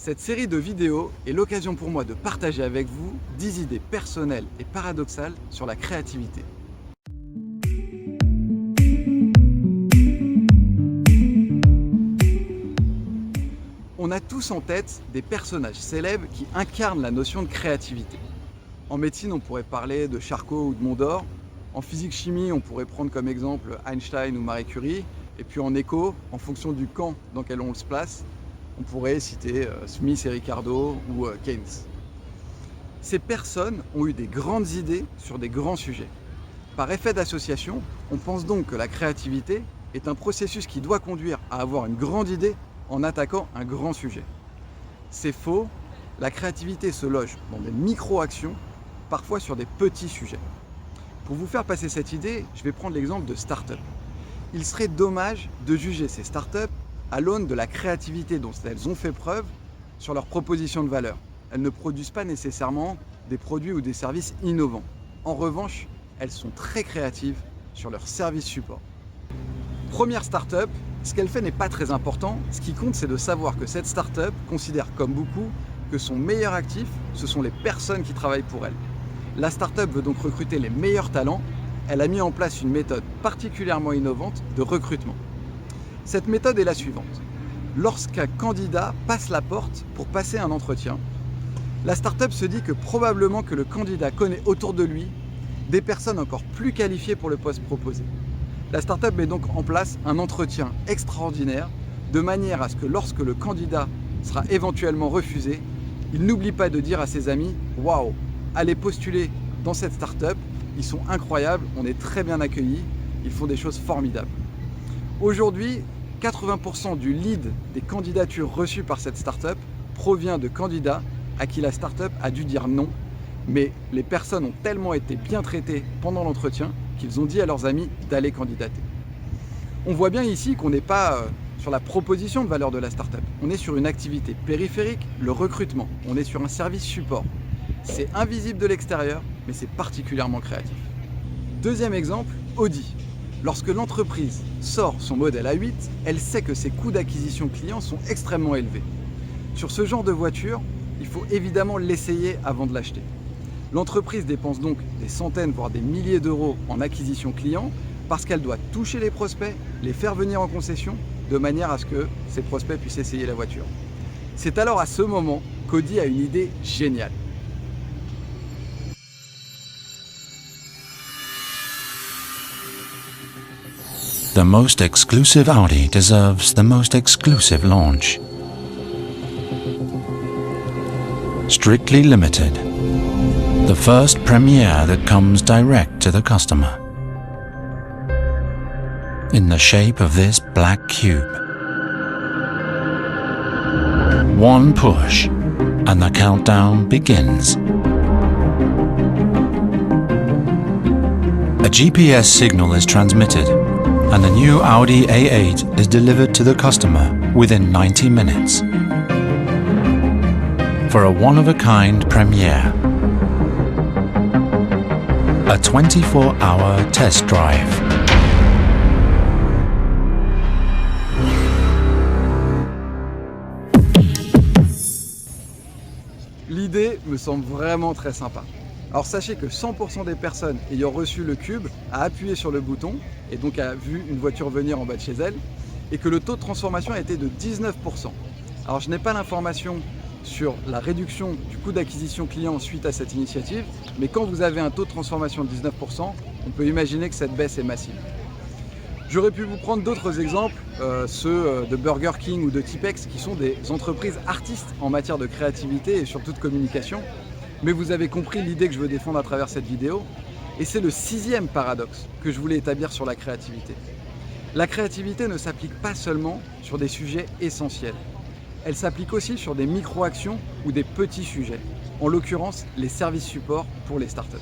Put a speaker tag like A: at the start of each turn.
A: Cette série de vidéos est l'occasion pour moi de partager avec vous 10 idées personnelles et paradoxales sur la créativité. On a tous en tête des personnages célèbres qui incarnent la notion de créativité. En médecine, on pourrait parler de Charcot ou de Mondor. En physique-chimie, on pourrait prendre comme exemple Einstein ou Marie Curie. Et puis en éco, en fonction du camp dans lequel on se place, on pourrait citer Smith et Ricardo ou Keynes. Ces personnes ont eu des grandes idées sur des grands sujets. Par effet d'association, on pense donc que la créativité est un processus qui doit conduire à avoir une grande idée en attaquant un grand sujet. C'est faux, la créativité se loge dans des micro-actions, parfois sur des petits sujets. Pour vous faire passer cette idée, je vais prendre l'exemple de start-up. Il serait dommage de juger ces startups à l'aune de la créativité dont elles ont fait preuve sur leur proposition de valeur. Elles ne produisent pas nécessairement des produits ou des services innovants. En revanche, elles sont très créatives sur leur service support. Première startup, ce qu'elle fait n'est pas très important. Ce qui compte, c'est de savoir que cette startup considère comme beaucoup que son meilleur actif, ce sont les personnes qui travaillent pour elle. La startup veut donc recruter les meilleurs talents. Elle a mis en place une méthode particulièrement innovante de recrutement. Cette méthode est la suivante. Lorsqu'un candidat passe la porte pour passer un entretien, la startup se dit que probablement que le candidat connaît autour de lui des personnes encore plus qualifiées pour le poste proposé. La startup met donc en place un entretien extraordinaire de manière à ce que lorsque le candidat sera éventuellement refusé, il n'oublie pas de dire à ses amis « Waouh, allez postuler dans cette startup, ils sont incroyables, on est très bien accueillis, ils font des choses formidables. » Aujourd'hui, 80% du lead des candidatures reçues par cette startup provient de candidats à qui la startup a dû dire non, mais les personnes ont tellement été bien traitées pendant l'entretien qu'ils ont dit à leurs amis d'aller candidater. On voit bien ici qu'on n'est pas sur la proposition de valeur de la startup, on est sur une activité périphérique, le recrutement, on est sur un service support. C'est invisible de l'extérieur, mais c'est particulièrement créatif. Deuxième exemple, Audi. Lorsque l'entreprise sort son modèle A8, elle sait que ses coûts d'acquisition clients sont extrêmement élevés. Sur ce genre de voiture, il faut évidemment l'essayer avant de l'acheter. L'entreprise dépense donc des centaines, voire des milliers d'euros en acquisition client parce qu'elle doit toucher les prospects, les faire venir en concession, de manière à ce que ces prospects puissent essayer la voiture. C'est alors à ce moment qu'Audi a une idée géniale.
B: The most exclusive Audi deserves the most exclusive launch. Strictly limited. The first premiere that comes direct to the customer. In the shape of this black cube. One push and the countdown begins. A GPS signal is transmitted and the new Audi A8 is delivered to the customer within 90 minutes. For a one-of-a-kind premiere. A 24-hour test drive.
A: L'idée me semble vraiment très sympa. Alors sachez que 100% des personnes ayant reçu le cube a appuyé sur le bouton et donc a vu une voiture venir en bas de chez elle et que le taux de transformation a été de 19%. Alors je n'ai pas l'information sur la réduction du coût d'acquisition client suite à cette initiative, mais quand vous avez un taux de transformation de 19%, on peut imaginer que cette baisse est massive. J'aurais pu vous prendre d'autres exemples, ceux de Burger King ou de Tipex, qui sont des entreprises artistes en matière de créativité et surtout de communication. Mais vous avez compris l'idée que je veux défendre à travers cette vidéo. Et c'est le 6e paradoxe que je voulais établir sur la créativité. La créativité ne s'applique pas seulement sur des sujets essentiels. Elle s'applique aussi sur des micro-actions ou des petits sujets. En l'occurrence, les services supports pour les startups.